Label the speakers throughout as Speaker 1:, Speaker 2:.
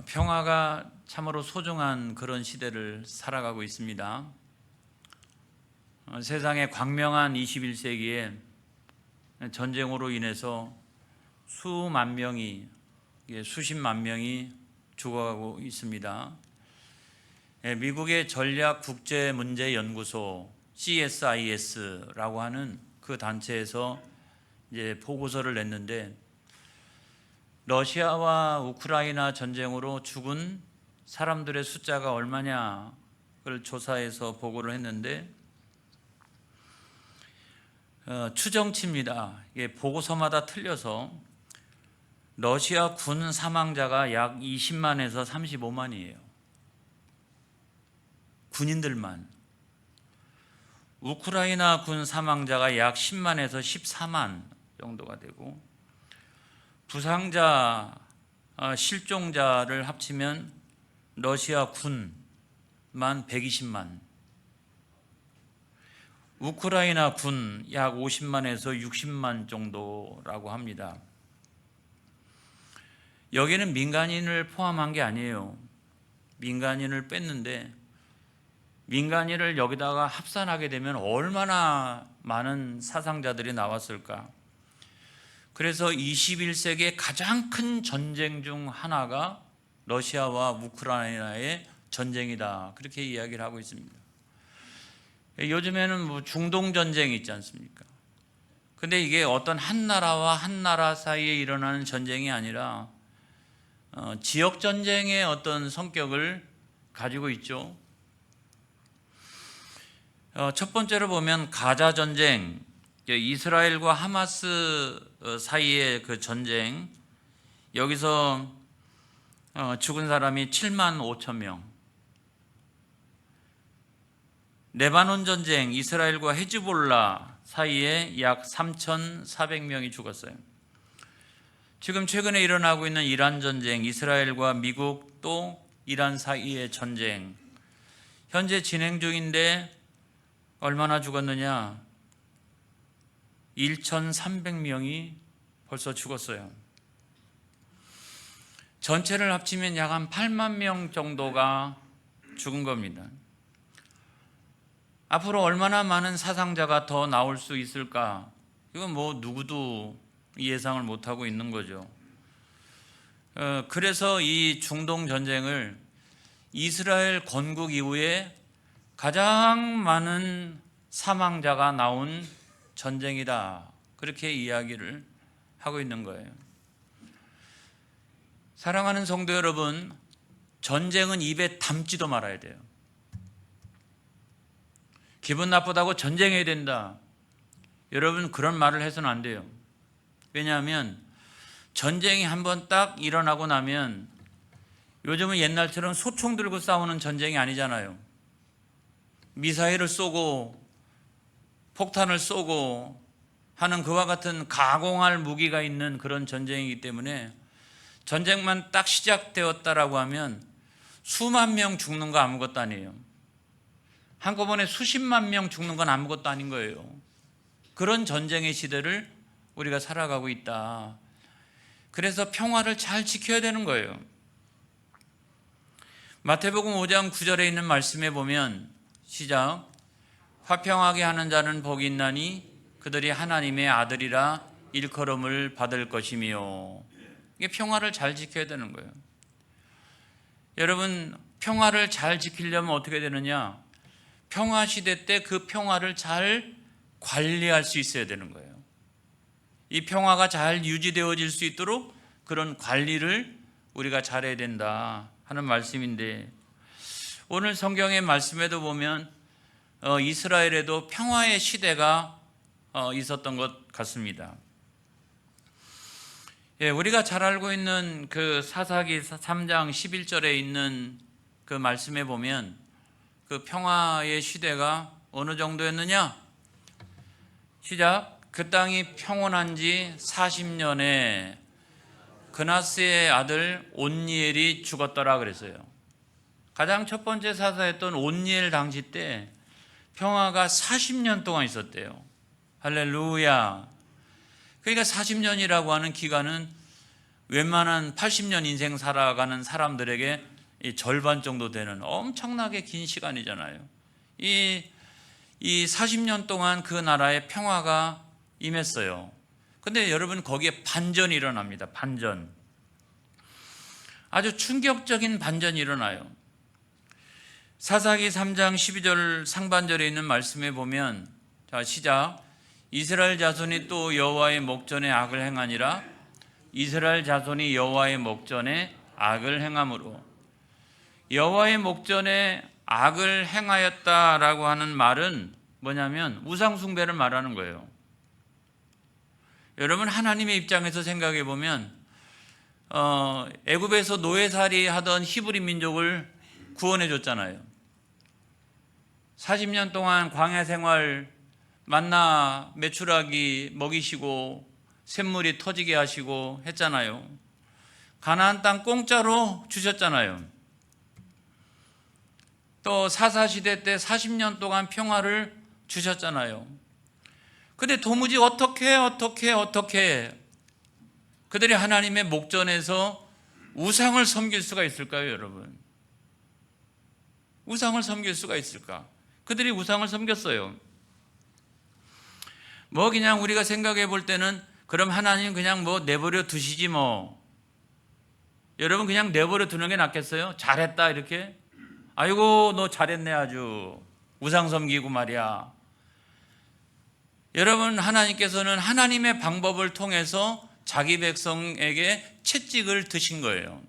Speaker 1: 평화가 참으로 소중한 그런 시대를 살아가고 있습니다. 세상의 광명한 21세기에 전쟁으로 인해서 수만 명이, 수십만 명이 죽어가고 있습니다. 미국의 전략국제문제연구소 CSIS라고 하는 그 단체에서 이제 보고서를 냈는데, 러시아와 우크라이나 전쟁으로 죽은 사람들의 숫자가 얼마냐를 조사해서 보고를 했는데, 추정치입니다. 이게 보고서마다 틀려서 러시아 군 사망자가 약 20만에서 35만이에요. 군인들만. 우크라이나 군 사망자가 약 10만에서 14만 정도가 되고, 부상자, 실종자를 합치면 러시아 군만 120만, 우크라이나 군 약 50만에서 60만 정도라고 합니다. 여기는 민간인을 포함한 게 아니에요. 민간인을 뺐는데, 민간인을 여기다가 합산하게 되면 얼마나 많은 사상자들이 나왔을까. 그래서 21세기의 가장 큰 전쟁 중 하나가 러시아와 우크라이나의 전쟁이다, 그렇게 이야기를 하고 있습니다. 요즘에는 뭐 중동 전쟁이 있지 않습니까? 근데 이게 어떤 한 나라와 한 나라 사이에 일어나는 전쟁이 아니라 지역 전쟁의 어떤 성격을 가지고 있죠. 첫 번째로 보면 가자 전쟁, 이스라엘과 하마스 사이의 그 전쟁, 여기서 죽은 사람이 7만 5천 명. 레바논 전쟁, 이스라엘과 헤즈볼라 사이에 약 3,400명이 죽었어요. 지금 최근에 일어나고 있는 이란 전쟁, 이스라엘과 미국 또 이란 사이의 전쟁, 현재 진행 중인데 얼마나 죽었느냐? 1,300명이 벌써 죽었어요. 전체를 합치면 약 한 8만 명 정도가 죽은 겁니다. 앞으로 얼마나 많은 사상자가 더 나올 수 있을까? 이건 뭐 누구도 예상을 못하고 있는 거죠. 그래서 이 중동 전쟁을 이스라엘 건국 이후에 가장 많은 사망자가 나온 전쟁이다, 그렇게 이야기를 하고 있는 거예요. 사랑하는 성도 여러분, 전쟁은 입에 담지도 말아야 돼요. 기분 나쁘다고 전쟁해야 된다, 여러분 그런 말을 해서는 안 돼요. 왜냐하면 전쟁이 한번 딱 일어나고 나면, 요즘은 옛날처럼 소총 들고 싸우는 전쟁이 아니잖아요. 미사일을 쏘고 폭탄을 쏘고 하는 그와 같은 가공할 무기가 있는 그런 전쟁이기 때문에, 전쟁만 딱 시작되었다라고 하면 수만 명 죽는 거 아무것도 아니에요. 한꺼번에 수십만 명 죽는 건 아무것도 아닌 거예요. 그런 전쟁의 시대를 우리가 살아가고 있다. 그래서 평화를 잘 지켜야 되는 거예요. 마태복음 5장 9절에 있는 말씀에 보면, 시작, 화평하게 하는 자는 복이 있나니 그들이 하나님의 아들이라 일컬음을 받을 것이며. 이게 평화를 잘 지켜야 되는 거예요. 여러분, 평화를 잘 지키려면 어떻게 되느냐? 평화 시대 때 그 평화를 잘 관리할 수 있어야 되는 거예요. 이 평화가 잘 유지되어질 수 있도록 그런 관리를 우리가 잘해야 된다 하는 말씀인데, 오늘 성경의 말씀에도 보면 이스라엘에도 평화의 시대가 있었던 것 같습니다. 우리가 잘 알고 있는 그 사사기 3장 11절에 있는 그 말씀에 보면, 그 평화의 시대가 어느 정도였느냐? 시작, 그 땅이 평온한 지 40년에 그나스의 아들 온니엘이 죽었더라 그랬어요. 가장 첫 번째 사사였던 온니엘 당시 때 평화가 40년 동안 있었대요. 할렐루야. 그러니까 40년이라고 하는 기간은 웬만한 80년 인생 살아가는 사람들에게 이 절반 정도 되는 엄청나게 긴 시간이잖아요. 이 40년 동안 그 나라에 평화가 임했어요. 근데 여러분, 거기에 반전이 일어납니다. 반전. 아주 충격적인 반전이 일어나요. 사사기 3장 12절 상반절에 있는 말씀에 보면, 자, 시작. 이스라엘 자손이 또 여호와의 목전에 악을 행하니라. 이스라엘 자손이 여호와의 목전에 악을 행함으로. 여호와의 목전에 악을 행하였다라고 하는 말은 뭐냐면 우상 숭배를 말하는 거예요. 여러분, 하나님의 입장에서 생각해 보면 애굽에서 노예살이 하던 히브리 민족을 구원해 줬잖아요. 40년 동안 광야 생활, 만나 메추라기 먹이시고 샘물이 터지게 하시고 했잖아요. 가나안 땅 공짜로 주셨잖아요. 또 사사시대 때 40년 동안 평화를 주셨잖아요. 근데 도무지 어떻게 그들이 하나님의 목전에서 우상을 섬길 수가 있을까요, 여러분? 우상을 섬길 수가 있을까? 그들이 우상을 섬겼어요. 뭐 그냥 우리가 생각해 볼 때는 그럼 하나님 그냥 뭐 내버려 두시지 뭐. 여러분, 그냥 내버려 두는 게 낫겠어요? 잘했다 이렇게? 아이고 너 잘했네, 아주 우상 섬기고 말이야. 여러분, 하나님께서는 하나님의 방법을 통해서 자기 백성에게 채찍을 드신 거예요.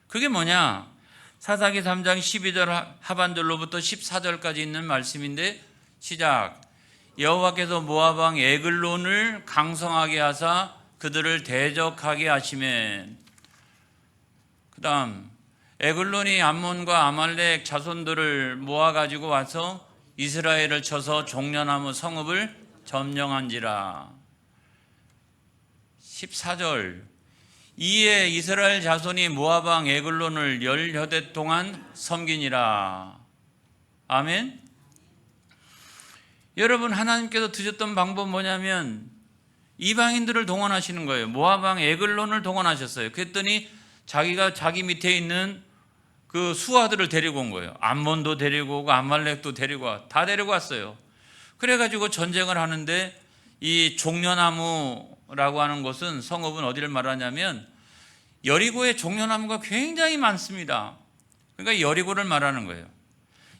Speaker 1: 그게 뭐냐? 사사기 3장 12절 하반절로부터 14절까지 있는 말씀인데, 시작. 여호와께서 모압 왕 에글론을 강성하게 하사 그들을 대적하게 하시매. 그 다음, 에글론이 암몬과 아말렉 자손들을 모아가지고 와서 이스라엘을 쳐서 종려나무 성읍을 점령한지라. 14절. 이에 이스라엘 자손이 모압 왕 에글론을 10여대 동안 섬기니라. 아멘. 여러분, 하나님께서 드셨던 방법 뭐냐면 이방인들을 동원하시는 거예요. 모압 왕 에글론을 동원하셨어요. 그랬더니 자기가 자기 밑에 있는 그 수하들을 데리고 온 거예요. 암몬도 데리고 오고 아말렉도 데리고 다 데리고 왔어요. 그래가지고 전쟁을 하는데, 이 종려나무라고 하는 곳은, 성읍은 어디를 말하냐면 여리고에 종려나무가 굉장히 많습니다. 그러니까 여리고를 말하는 거예요.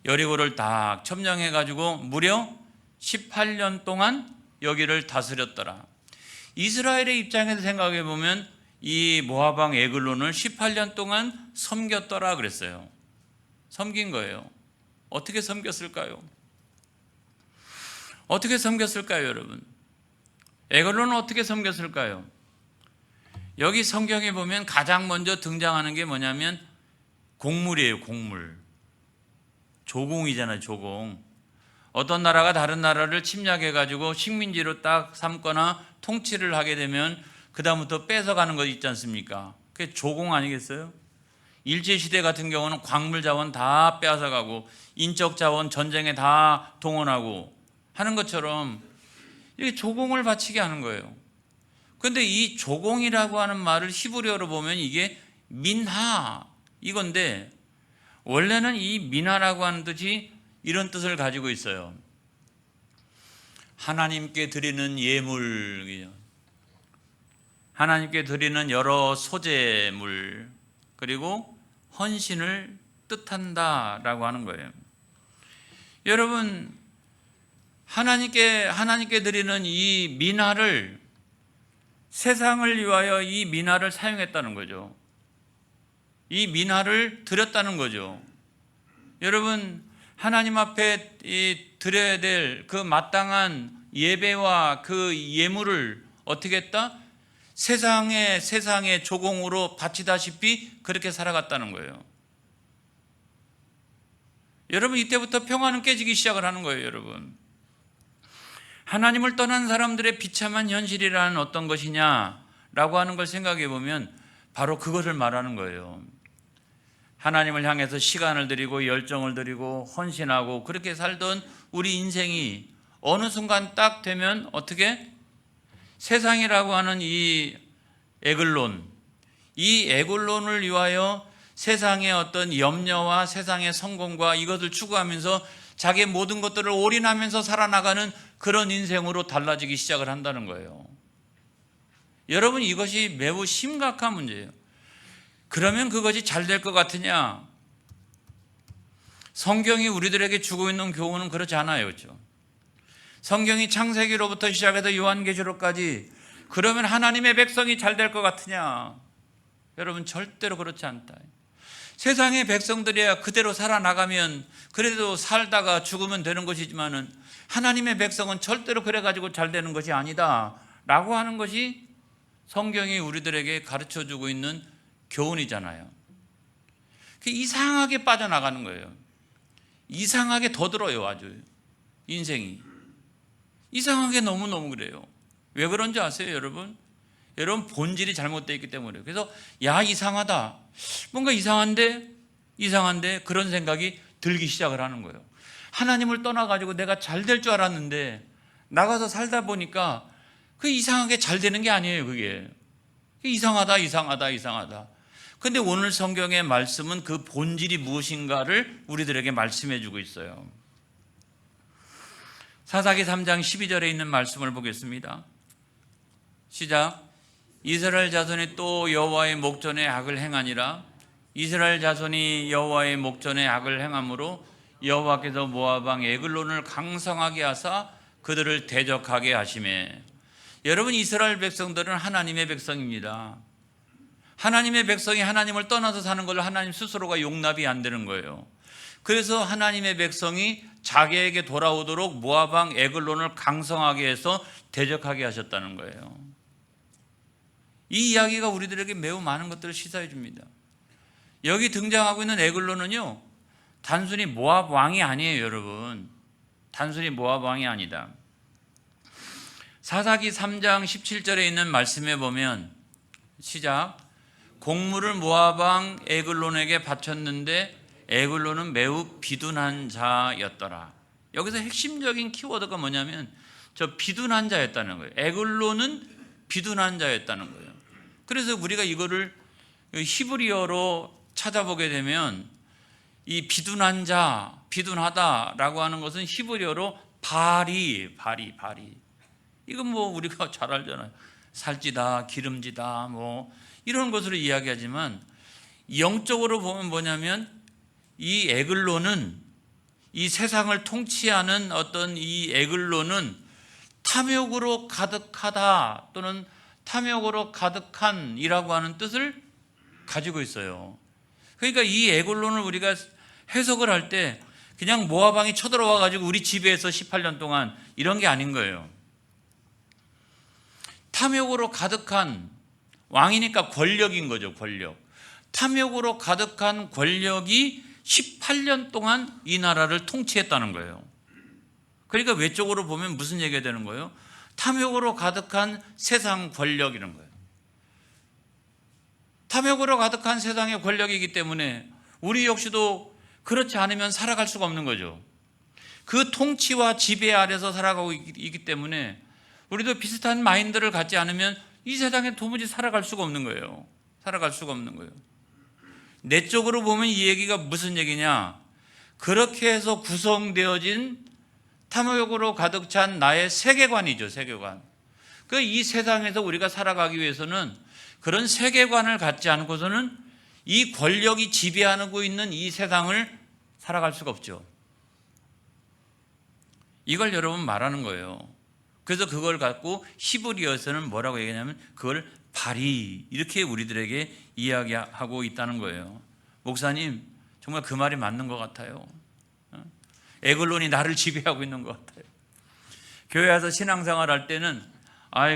Speaker 1: 여리고를 딱 점령해가지고 무려 18년 동안 여기를 다스렸더라. 이스라엘의 입장에서 생각해 보면 이 모압 왕 에글론을 18년 동안 섬겼더라 그랬어요. 섬긴 거예요. 어떻게 섬겼을까요? 어떻게 섬겼을까요, 여러분? 에글론은 어떻게 섬겼을까요? 여기 성경에 보면 가장 먼저 등장하는 게 뭐냐면 곡물이에요, 곡물. 조공이잖아요, 조공. 어떤 나라가 다른 나라를 침략해가지고 식민지로 딱 삼거나 통치를 하게 되면 그 다음부터 뺏어가는 거 있지 않습니까? 그게 조공 아니겠어요? 일제시대 같은 경우는 광물 자원 다 빼앗아가고 인적 자원 전쟁에 다 동원하고 하는 것처럼 이게 조공을 바치게 하는 거예요. 그런데 이 조공이라고 하는 말을 히브리어로 보면 이게 민하 이건데, 원래는 이 민하라고 하는 뜻이 이런 뜻을 가지고 있어요. 하나님께 드리는 예물, 하나님께 드리는 여러 소재물, 그리고 헌신을 뜻한다라고 하는 거예요. 여러분, 하나님께 드리는 이 민화를, 세상을 위하여 이 민화를 사용했다는 거죠. 이 민화를 드렸다는 거죠. 여러분, 하나님 앞에 드려야 될 그 마땅한 예배와 그 예물을 어떻게 했다? 세상의 조공으로 바치다시피 그렇게 살아갔다는 거예요. 여러분, 이때부터 평화는 깨지기 시작을 하는 거예요, 여러분. 하나님을 떠난 사람들의 비참한 현실이라는 어떤 것이냐라고 하는 걸 생각해 보면 바로 그것을 말하는 거예요. 하나님을 향해서 시간을 들이고 열정을 들이고 헌신하고 그렇게 살던 우리 인생이 어느 순간 딱 되면 어떻게? 세상이라고 하는 이 에글론, 이 에굴론을 위하여 세상의 어떤 염려와 세상의 성공과 이것을 추구하면서 자기의 모든 것들을 올인하면서 살아나가는 그런 인생으로 달라지기 시작을 한다는 거예요. 여러분, 이것이 매우 심각한 문제예요. 그러면 그것이 잘 될 것 같으냐? 성경이 우리들에게 주고 있는 교훈은 그렇지 않아요. 그렇죠? 성경이 창세기로부터 시작해서 요한계시록까지 그러면 하나님의 백성이 잘 될 것 같으냐? 여러분, 절대로 그렇지 않다. 세상의 백성들이야 그대로 살아나가면 그래도 살다가 죽으면 되는 것이지만은 하나님의 백성은 절대로 그래가지고 잘 되는 것이 아니다 라고 하는 것이 성경이 우리들에게 가르쳐주고 있는 교훈이잖아요. 이상하게 빠져나가는 거예요. 이상하게 더 들어요. 아주 인생이 이상하게 너무너무 그래요. 왜 그런지 아세요? 여러분 본질이 잘못되어 있기 때문에. 그래서 야, 이상하다, 뭔가 이상한데 그런 생각이 들기 시작을 하는 거예요. 하나님을 떠나가지고 내가 잘 될 줄 알았는데 나가서 살다 보니까 그 이상하게 잘 되는 게 아니에요. 그게 이상하다. 근데 오늘 성경의 말씀은 그 본질이 무엇인가를 우리들에게 말씀해 주고 있어요. 사사기 3장 12절에 있는 말씀을 보겠습니다. 시작. 이스라엘 자손이 또 여호와의 목전에 악을 행하니라. 이스라엘 자손이 여호와의 목전에 악을 행함으로 여호와께서 모압 왕 에글론을 강성하게 하사 그들을 대적하게 하시매. 여러분, 이스라엘 백성들은 하나님의 백성입니다. 하나님의 백성이 하나님을 떠나서 사는 걸 하나님 스스로가 용납이 안 되는 거예요. 그래서 하나님의 백성이 자기에게 돌아오도록 모압 왕 에글론을 강성하게 해서 대적하게 하셨다는 거예요. 이 이야기가 우리들에게 매우 많은 것들을 시사해 줍니다. 여기 등장하고 있는 에글론은요, 단순히 모압 왕이 아니에요. 여러분, 단순히 모압 왕이 아니다. 사사기 3장 17절에 있는 말씀에 보면 시작. 곡물을 모압 왕 에글론에게 바쳤는데 에글론은 매우 비둔한 자였더라. 여기서 핵심적인 키워드가 뭐냐면 저 비둔한 자였다는 거예요. 에글론은 비둔한 자였다는 거예요. 그래서 우리가 이거를 히브리어로 찾아보게 되면 이 비둔한 자, 비둔하다라고 하는 것은 히브리어로 바리. 이건 뭐 우리가 잘 알잖아요. 살찌다, 기름지다, 뭐 이런 것으로 이야기하지만 영적으로 보면 뭐냐면 이 에글론은, 이 세상을 통치하는 어떤 이 에글론은 탐욕으로 가득하다 또는 탐욕으로 가득한이라고 하는 뜻을 가지고 있어요. 그러니까 이 에글론을 우리가 해석을 할 때 그냥 모압 왕이 쳐들어와 가지고 우리 지배해서 18년 동안 이런 게 아닌 거예요. 탐욕으로 가득한 왕이니까 권력인 거죠. 권력. 탐욕으로 가득한 권력이 18년 동안 이 나라를 통치했다는 거예요. 그러니까 외적으로 보면 무슨 얘기가 되는 거예요? 탐욕으로 가득한 세상 권력 이런 거예요. 탐욕으로 가득한 세상의 권력이기 때문에 우리 역시도 그렇지 않으면 살아갈 수가 없는 거죠. 그 통치와 지배 아래서 살아가고 있기 때문에 우리도 비슷한 마인드를 갖지 않으면 이 세상에 도무지 살아갈 수가 없는 거예요. 살아갈 수가 없는 거예요. 내적으로 보면 이 얘기가 무슨 얘기냐? 그렇게 해서 구성되어진 탐욕으로 가득 찬 나의 세계관이죠. 세계관. 이 세상에서 우리가 살아가기 위해서는 그런 세계관을 갖지 않고서는 이 권력이 지배하고 있는 이 세상을 살아갈 수가 없죠. 이걸 여러분 말하는 거예요. 그래서 그걸 갖고 히브리어에서는 뭐라고 얘기하냐면 그걸 바리, 이렇게 우리들에게 이야기하고 있다는 거예요. 목사님, 정말 그 말이 맞는 것 같아요. 에글론이 나를 지배하고 있는 것 같아요. 교회 와서 신앙생활 할 때는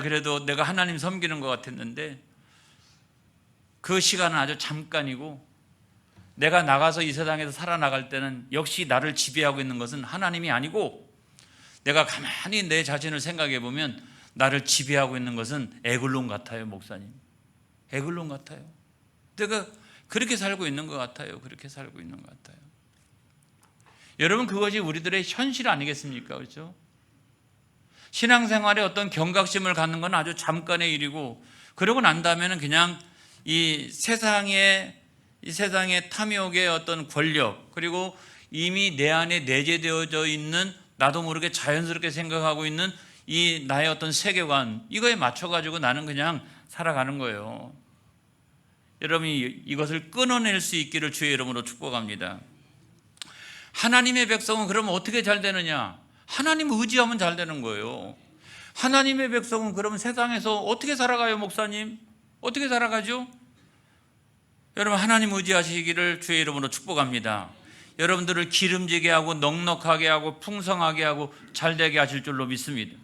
Speaker 1: 그래도 내가 하나님 섬기는 것 같았는데 그 시간은 아주 잠깐이고 내가 나가서 이 세상에서 살아나갈 때는 역시 나를 지배하고 있는 것은 하나님이 아니고 내가 가만히 내 자신을 생각해 보면 나를 지배하고 있는 것은 에글론 같아요. 목사님, 에글론 같아요. 내가 그렇게 살고 있는 것 같아요. 그렇게 살고 있는 것 같아요. 여러분, 그것이 우리들의 현실 아니겠습니까? 그렇죠? 신앙생활에 어떤 경각심을 갖는 건 아주 잠깐의 일이고 그러고 난 다음에는 그냥 이 세상의 탐욕의 어떤 권력, 그리고 이미 내 안에 내재되어져 있는 나도 모르게 자연스럽게 생각하고 있는 이 나의 어떤 세계관, 이거에 맞춰가지고 나는 그냥 살아가는 거예요. 여러분이 이것을 끊어낼 수 있기를 주의 이름으로 축복합니다. 하나님의 백성은 그러면 어떻게 잘 되느냐? 하나님 의지하면 잘 되는 거예요. 하나님의 백성은 그러면 세상에서 어떻게 살아가요, 목사님? 어떻게 살아가죠? 여러분, 하나님 의지하시기를 주의 이름으로 축복합니다. 여러분들을 기름지게 하고 넉넉하게 하고 풍성하게 하고 잘되게 하실 줄로 믿습니다.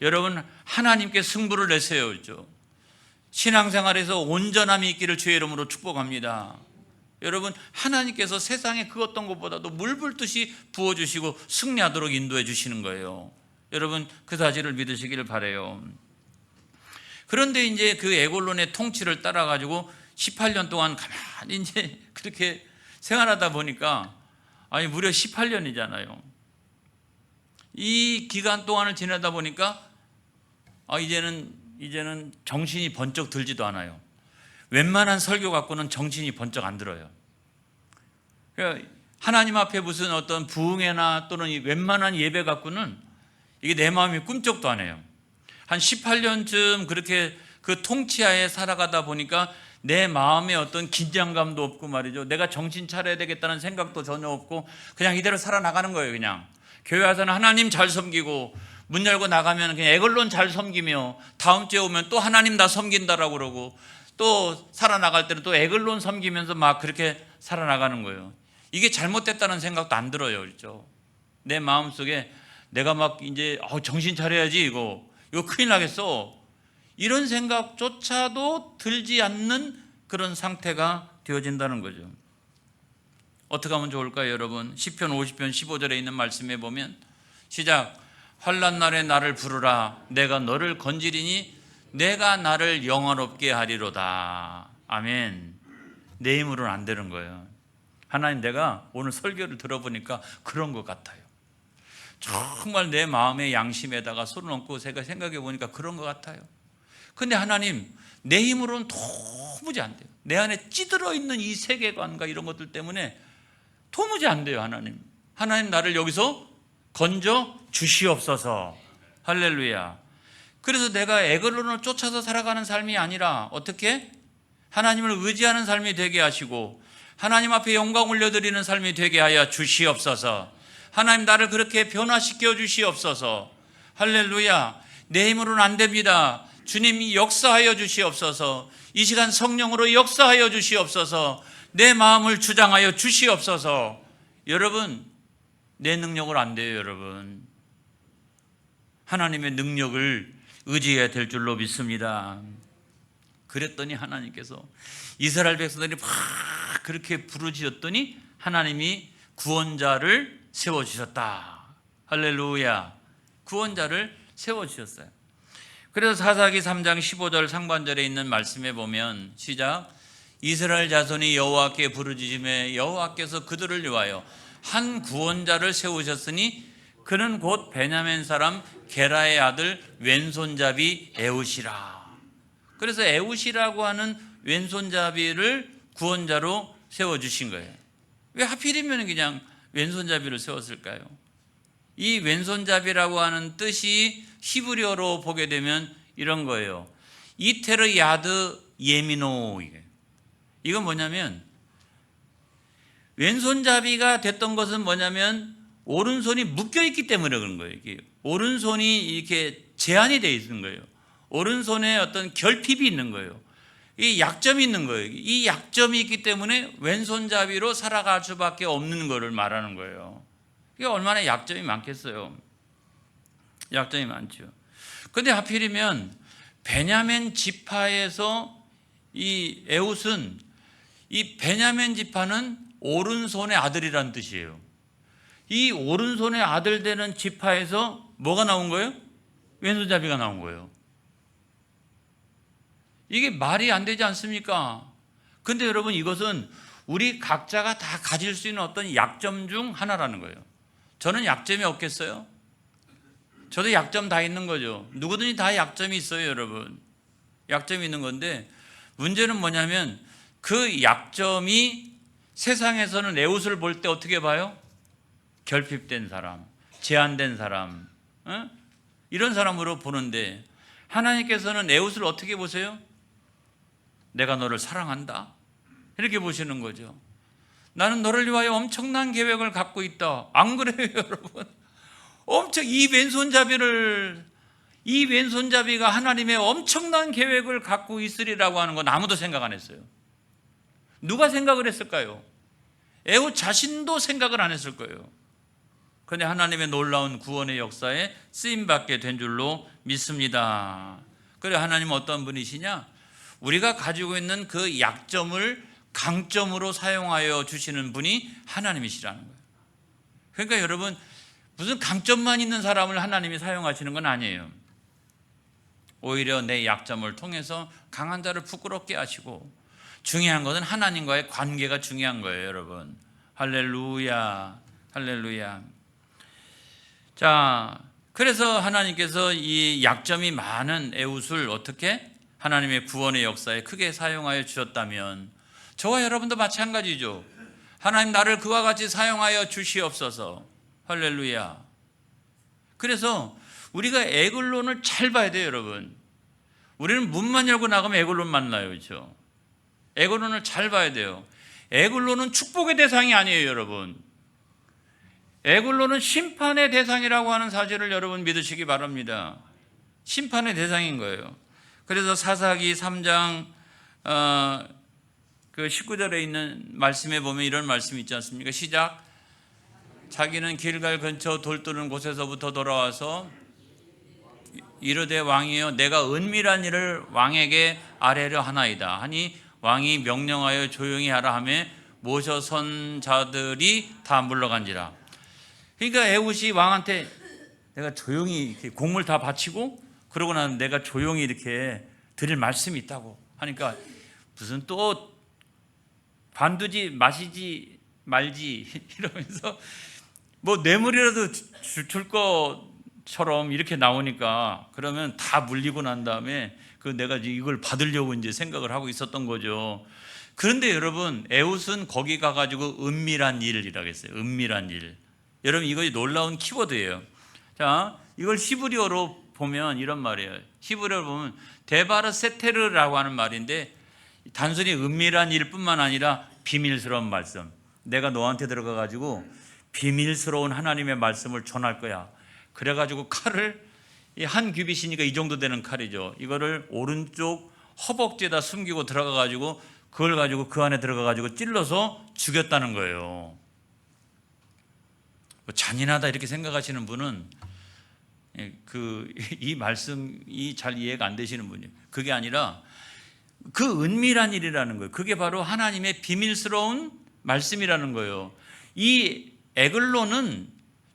Speaker 1: 여러분, 하나님께 승부를 내세요. 신앙생활에서 온전함이 있기를 주의 이름으로 축복합니다. 여러분, 하나님께서 세상에 그 어떤 것보다도 물 붓듯이 부어주시고 승리하도록 인도해 주시는 거예요. 여러분, 그 사실을 믿으시기를 바라요. 그런데 이제 그 에골론의 통치를 따라가지고 18년 동안 가만히 이제 그렇게 생활하다 보니까, 아니 무려 18년이잖아요. 이 기간 동안을 지내다 보니까 이제는 정신이 번쩍 들지도 않아요. 웬만한 설교 갖고는 정신이 번쩍 안 들어요. 그러니까 하나님 앞에 무슨 어떤 부흥회나 또는 웬만한 예배 갖고는 이게 내 마음이 꿈쩍도 안 해요. 한 18년쯤 그렇게 그 통치하에 살아가다 보니까 내 마음에 어떤 긴장감도 없고 말이죠. 내가 정신 차려야 되겠다는 생각도 전혀 없고 그냥 이대로 살아나가는 거예요. 그냥 교회 와서는 하나님 잘 섬기고 문 열고 나가면 그냥 에글론 잘 섬기며 다음 주에 오면 또 하나님 다 섬긴다라고 그러고 또 살아나갈 때는 또 에글론 섬기면서 막 그렇게 살아나가는 거예요. 이게 잘못됐다는 생각도 안 들어요. 그렇죠? 내 마음속에 내가 막 이제 정신 차려야지 이거 큰일 나겠어. 이런 생각조차도 들지 않는 그런 상태가 되어진다는 거죠. 어떻게 하면 좋을까요, 여러분? 시편 50편 15절에 있는 말씀에 보면 시작. 환난 날에 나를 부르라. 내가 너를 건지리니 내가 나를 영화롭게 하리로다. 아멘. 내 힘으로는 안 되는 거예요. 하나님, 내가 오늘 설교를 들어보니까 그런 것 같아요. 정말 내 마음의 양심에다가 손을 얹고 제가 생각해 보니까 그런 것 같아요. 근데 하나님, 내 힘으로는 도무지 안 돼요. 내 안에 찌들어 있는 이 세계관과 이런 것들 때문에 도무지 안 돼요. 하나님 나를 여기서 건져 주시옵소서. 할렐루야. 그래서 내가 에글론을 쫓아서 살아가는 삶이 아니라 어떻게? 하나님을 의지하는 삶이 되게 하시고 하나님 앞에 영광 올려드리는 삶이 되게 하여 주시옵소서. 하나님, 나를 그렇게 변화시켜 주시옵소서. 할렐루야. 내 힘으로는 안 됩니다. 주님이 역사하여 주시옵소서. 이 시간 성령으로 역사하여 주시옵소서. 내 마음을 주장하여 주시옵소서. 여러분, 내 능력으로 안 돼요. 여러분, 하나님의 능력을 의지해야 될 줄로 믿습니다. 그랬더니 하나님께서 이스라엘 백성들이 막 그렇게 부르짖었더니 하나님이 구원자를 세워주셨다. 할렐루야. 구원자를 세워주셨어요. 그래서 사사기 3장 15절 상반절에 있는 말씀에 보면 시작. 이스라엘 자손이 여호와께 부르짖음에 여호와께서 그들을 위하여 한 구원자를 세우셨으니 그는 곧 베냐민 사람 게라의 아들 왼손잡이 에웃이라. 그래서 에웃이라고 하는 왼손잡이를 구원자로 세워주신 거예요. 왜 하필이면 그냥 왼손잡이를 세웠을까요? 이 왼손잡이라고 하는 뜻이 히브리어로 보게 되면 이런 거예요. 이테르 야드 예미노. 이건 뭐냐면 왼손잡이가 됐던 것은 뭐냐면 오른손이 묶여있기 때문에 그런 거예요. 오른손이 이렇게 제한이 되어 있는 거예요. 오른손에 어떤 결핍이 있는 거예요. 이 약점이 있는 거예요. 이 약점이 있기 때문에 왼손잡이로 살아갈 수밖에 없는 것을 말하는 거예요. 이게 얼마나 약점이 많겠어요. 약점이 많죠. 근데 하필이면 베냐민 지파에서 이 에웃은 이 베냐민 지파는 오른손의 아들이라는 뜻이에요. 이 오른손의 아들 되는 지파에서 뭐가 나온 거예요? 왼손잡이가 나온 거예요. 이게 말이 안 되지 않습니까? 근데 여러분, 이것은 우리 각자가 다 가질 수 있는 어떤 약점 중 하나라는 거예요. 저는 약점이 없겠어요? 저도 약점 다 있는 거죠. 누구든지 다 약점이 있어요, 여러분. 약점이 있는 건데 문제는 뭐냐면 그 약점이 세상에서는 에웃을 볼 때 어떻게 봐요? 결핍된 사람, 제한된 사람, 이런 사람으로 보는데 하나님께서는 에웃을 어떻게 보세요? 내가 너를 사랑한다 이렇게 보시는 거죠. 나는 너를 위하여 엄청난 계획을 갖고 있다. 안 그래요 여러분? 엄청 이 왼손잡이가 하나님의 엄청난 계획을 갖고 있으리라고 하는 건 아무도 생각 안 했어요. 누가 생각을 했을까요? 에웃 자신도 생각을 안 했을 거예요. 그런데 하나님의 놀라운 구원의 역사에 쓰임받게 된 줄로 믿습니다. 그래, 하나님은 어떤 분이시냐? 우리가 가지고 있는 그 약점을 강점으로 사용하여 주시는 분이 하나님이시라는 거예요. 그러니까 여러분, 무슨 강점만 있는 사람을 하나님이 사용하시는 건 아니에요. 오히려 내 약점을 통해서 강한 자를 부끄럽게 하시고, 중요한 것은 하나님과의 관계가 중요한 거예요, 여러분. 할렐루야, 할렐루야. 자, 그래서 하나님께서 이 약점이 많은 에웃을 어떻게 하나님의 구원의 역사에 크게 사용하여 주셨다면 저와 여러분도 마찬가지죠. 하나님 나를 그와 같이 사용하여 주시옵소서. 할렐루야. 그래서 우리가 에글론을 잘 봐야 돼요, 여러분. 우리는 문만 열고 나가면 에글론 만나요, 그렇죠? 에글론을 잘 봐야 돼요. 에글론은 축복의 대상이 아니에요, 여러분. 에글론은 심판의 대상이라고 하는 사실을 여러분 믿으시기 바랍니다. 심판의 대상인 거예요. 그래서 사사기 3장 그 19절에 있는 말씀에 보면 이런 말씀이 있지 않습니까? 시작. 자기는 길갈 근처 돌 뜨는 곳에서부터 돌아와서 이르되 왕이여 내가 은밀한 일을 왕에게 아뢰려 하나이다 하니 왕이 명령하여 조용히 하라 하며 모셔 선 자들이 다 물러간지라. 그러니까 에웃이 왕한테 내가 조용히 이렇게 공물 다 바치고 그러고 나면 내가 조용히 이렇게 드릴 말씀이 있다고 하니까 무슨 또 반두지 마시지 말지 이러면서 뭐 뇌물이라도 줄 것처럼 이렇게 나오니까 그러면 다 물리고 난 다음에 그 내가 이걸 받으려고 이제 생각을 하고 있었던 거죠. 그런데 여러분 에웃은 거기 가가지고 은밀한 일이라고 했어요. 은밀한 일. 여러분 이거 놀라운 키워드예요. 자, 이걸 히브리어로 보면 이런 말이에요. 히브리어로 보면 데바르세테르라고 하는 말인데 단순히 은밀한 일뿐만 아니라 비밀스러운 말씀. 내가 너한테 들어가가지고 비밀스러운 하나님의 말씀을 전할 거야. 그래가지고 칼을 한 규빗이니까 이 정도 되는 칼이죠. 이거를 오른쪽 허벅지에다 숨기고 들어가가지고 그걸 가지고 그 안에 들어가가지고 찔러서 죽였다는 거예요. 잔인하다 이렇게 생각하시는 분은 이 말씀이 잘 이해가 안 되시는 분이에요. 그게 아니라 그 은밀한 일이라는 거예요. 그게 바로 하나님의 비밀스러운 말씀이라는 거예요. 이 에글론은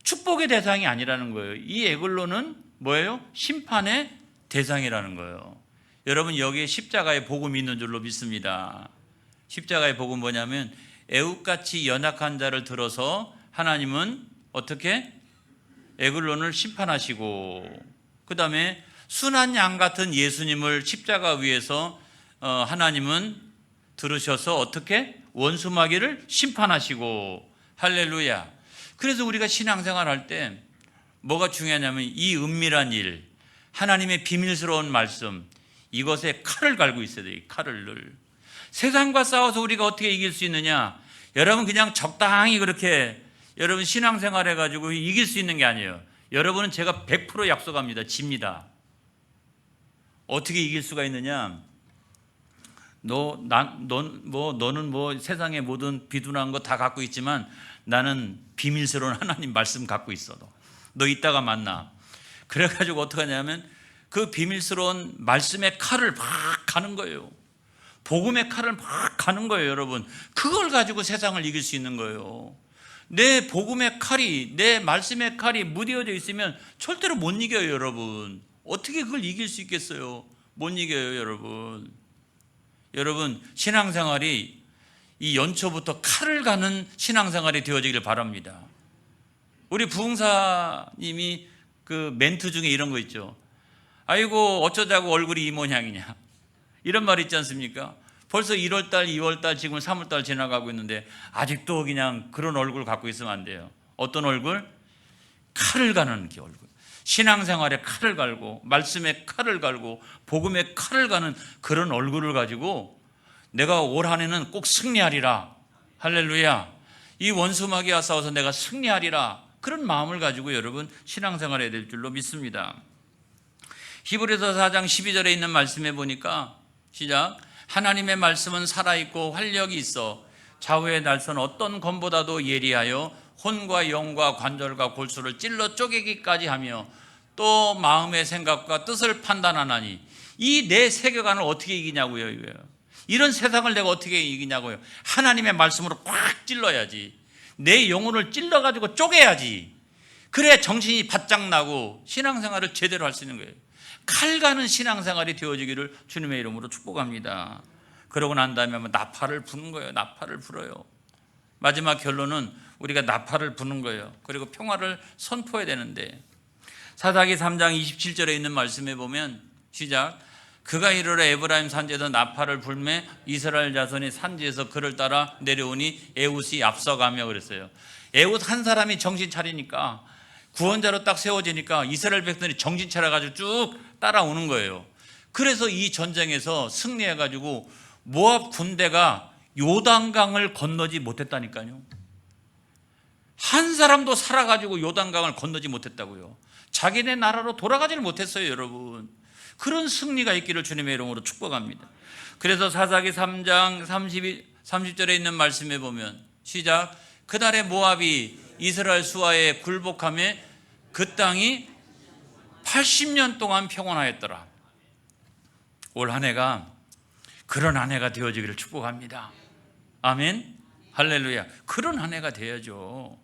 Speaker 1: 축복의 대상이 아니라는 거예요. 이 에글론은 뭐예요? 심판의 대상이라는 거예요. 여러분 여기에 십자가의 복음이 있는 줄로 믿습니다. 십자가의 복음 뭐냐면 에웃같이 연약한 자를 들어서 하나님은 어떻게? 에글론을 심판하시고 그 다음에 순한 양 같은 예수님을 십자가 위에서 하나님은 들으셔서 어떻게? 원수마귀를 심판하시고 할렐루야. 그래서 우리가 신앙생활 할 때 뭐가 중요하냐면 이 은밀한 일, 하나님의 비밀스러운 말씀, 이것에 칼을 갈고 있어야 돼요. 칼을 늘. 세상과 싸워서 우리가 어떻게 이길 수 있느냐? 여러분 그냥 적당히 그렇게 여러분 신앙생활 해가지고 이길 수 있는 게 아니에요. 여러분은 제가 100% 약속합니다. 집니다. 어떻게 이길 수가 있느냐? 너는 뭐 세상의 모든 비둔한 거 다 갖고 있지만 나는 비밀스러운 하나님 말씀 갖고 있어. 너 이따가 만나. 그래가지고 어떻게 하냐면 그 비밀스러운 말씀의 칼을 막 가는 거예요. 복음의 칼을 막 가는 거예요, 여러분. 그걸 가지고 세상을 이길 수 있는 거예요. 내 복음의 칼이, 내 말씀의 칼이 무뎌져 있으면 절대로 못 이겨요, 여러분. 어떻게 그걸 이길 수 있겠어요? 못 이겨요, 여러분. 여러분, 신앙생활이 이 연초부터 칼을 가는 신앙생활이 되어지길 바랍니다. 우리 부흥사님이 그 멘트 중에 이런 거 있죠. 아이고 어쩌자고 얼굴이 이 모양이냐. 이런 말 있지 않습니까? 벌써 1월달, 2월달, 지금 3월달 지나가고 있는데 아직도 그냥 그런 얼굴 갖고 있으면 안 돼요. 어떤 얼굴? 칼을 가는 그 얼굴. 신앙생활에 칼을 갈고 말씀에 칼을 갈고 복음에 칼을 가는 그런 얼굴을 가지고 내가 올 한 해는 꼭 승리하리라. 할렐루야. 이 원수마귀와 싸워서 내가 승리하리라. 그런 마음을 가지고 여러분 신앙생활해야 될 줄로 믿습니다. 히브리서 4장 12절에 있는 말씀에 보니까 시작. 하나님의 말씀은 살아있고 활력이 있어 좌우의 날선 어떤 검보다도 예리하여 혼과 영과 관절과 골수를 찔러 쪼개기까지 하며 또 마음의 생각과 뜻을 판단하나니 이 내 세계관을 어떻게 이기냐고요. 이거예요. 이런 세상을 내가 어떻게 이기냐고요. 하나님의 말씀으로 꽉 찔러야지. 내 영혼을 찔러가지고 쪼개야지. 그래야 정신이 바짝 나고 신앙생활을 제대로 할 수 있는 거예요. 칼 가는 신앙생활이 되어지기를 주님의 이름으로 축복합니다. 그러고 난 다음에 나팔을 부는 거예요. 나팔을 불어요. 마지막 결론은 우리가 나팔을 부는 거예요. 그리고 평화를 선포해야 되는데 사사기 3장 27절에 있는 말씀에 보면 시작. 그가 이르러 에브라임 산지에서 나팔을 불매 이스라엘 자손이 산지에서 그를 따라 내려오니 에훗이 앞서가며 그랬어요. 에훗 한 사람이 정신 차리니까 구원자로 딱 세워지니까 이스라엘 백성이 정신 차려가지고 쭉 따라오는 거예요. 그래서 이 전쟁에서 승리해가지고 모압 군대가 요단강을 건너지 못했다니까요. 한 사람도 살아가지고 요단강을 건너지 못했다고요. 자기네 나라로 돌아가지를 못했어요, 여러분. 그런 승리가 있기를 주님의 이름으로 축복합니다. 그래서 사사기 3장 30절에 있는 말씀에 보면 시작. 그날에 모압이 이스라엘 수하에 굴복하며 그 땅이 80년 동안 평온하였더라. 올 한 해가 그런 한 해가 되어지기를 축복합니다. 아멘. 할렐루야. 그런 한 해가 되어야죠.